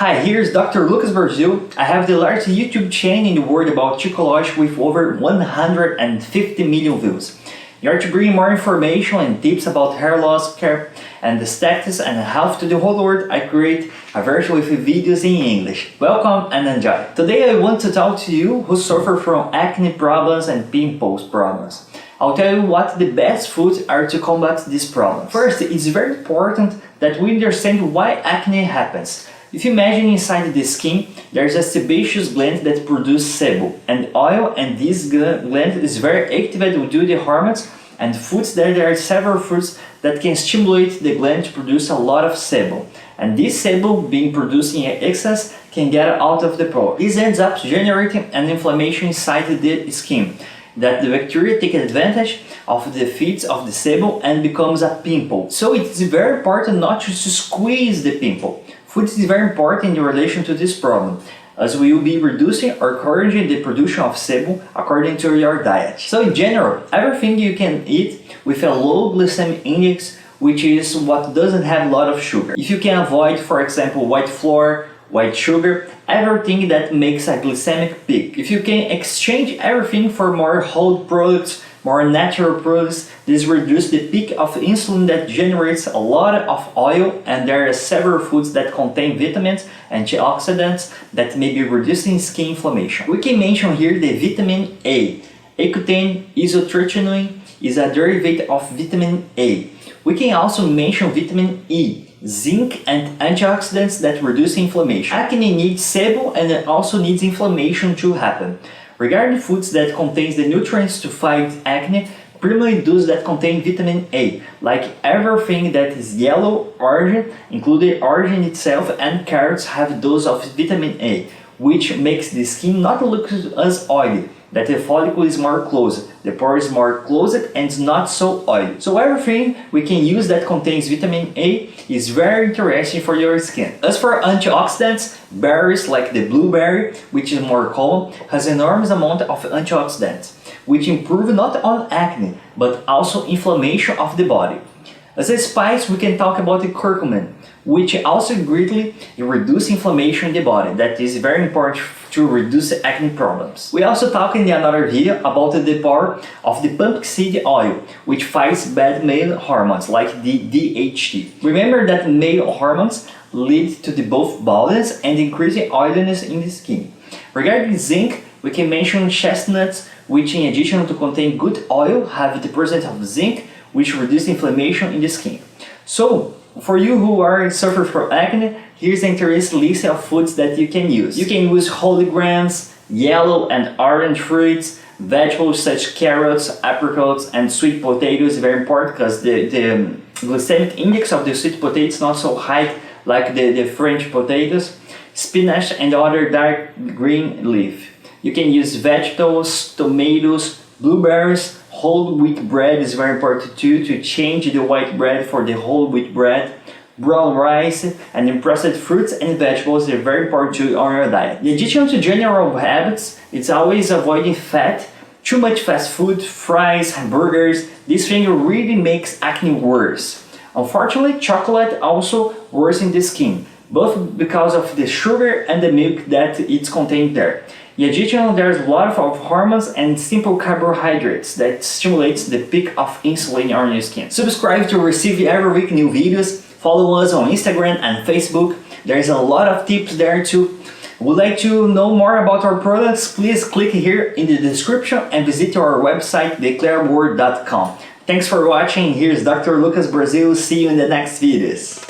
Hi, here's Dr. Lucas Brazil. I have the largest YouTube channel in the world about psychology with over 150 million views. In order to bring more information and tips about hair loss care and aesthetics and health to the whole world, I create a version with videos in English. Welcome and enjoy. Today I want to talk to you who suffer from acne problems and pimples problems. I'll tell you what the best foods are to combat this problem. First, it's very important that we understand why acne happens. If you imagine inside the skin, there's a sebaceous gland that produces sebum and oil, and this gland is very activated due to the hormones and foods. There are several foods that can stimulate the gland to produce a lot of sebum. And this sebum being produced in excess can get out of the pore. This ends up generating an inflammation inside the skin, that the bacteria take advantage of the feeds of the sebum and becomes a pimple. So it's very important not to squeeze the pimple. Food is very important in relation to this problem, as we will be reducing or encouraging the production of sebum according to your diet. So in general, everything you can eat with a low glycemic index, which is what doesn't have a lot of sugar. If you can avoid, for example, white flour, white sugar, everything that makes a glycemic peak. If you can exchange everything for more whole products, more natural products, this reduces the peak of insulin that generates a lot of oil, and there are several foods that contain vitamins, antioxidants that may be reducing skin inflammation. We can mention here the vitamin A. Accutane, isotretinoin is a derivative of vitamin A. We can also mention vitamin E, zinc, and antioxidants that reduce inflammation. Acne needs sebum and it also needs inflammation to happen. Regarding foods that contains the nutrients to fight acne, primarily those that contain vitamin A, like everything that is yellow, orange, including orange itself, and carrots have dose of vitamin A, which makes the skin not look as oily, that the follicle is more closed, the pore is more closed and it's not so oily. So everything we can use that contains vitamin A is very interesting for your skin. As for antioxidants, berries like the blueberry, which is more common, has enormous amount of antioxidants, which improve not only acne, but also inflammation of the body. As a spice, we can talk about the curcumin, which also greatly reduces inflammation in the body. That is very important to reduce acne problems. We also talked in another video about the power of the pumpkin seed oil, which fights bad male hormones like the DHT. Remember that male hormones lead to the both baldness and increasing oiliness in the skin. Regarding zinc, we can mention chestnuts, which in addition to contain good oil, have the presence of zinc, which reduces inflammation in the skin. So, for you who are suffering from acne, here's an interesting list of foods that you can use. You can use whole grains, yellow and orange fruits, vegetables such as carrots, apricots, and sweet potatoes. Very important because the glycemic index of the sweet potato is not so high like the French potatoes. Spinach and other dark green leaf. You can use vegetables, tomatoes, blueberries. Whole wheat bread is very important too, to change the white bread for the whole wheat bread. Brown rice and processed fruits and vegetables are very important too on your diet. In addition to general habits, it's always avoiding fat, too much fast food, fries, hamburgers. This thing really makes acne worse. Unfortunately, chocolate also worsens the skin, both because of the sugar and the milk that it's contained there. In addition, there's a lot of hormones and simple carbohydrates that stimulates the peak of insulin on your skin. Subscribe to receive every week new videos. Follow us on Instagram and Facebook. There's a lot of tips there too. Would like to know more about our products? Please click here in the description and visit our website declareword.com. Thanks for watching. Here's Dr. Lucas Brazil. See you in the next videos.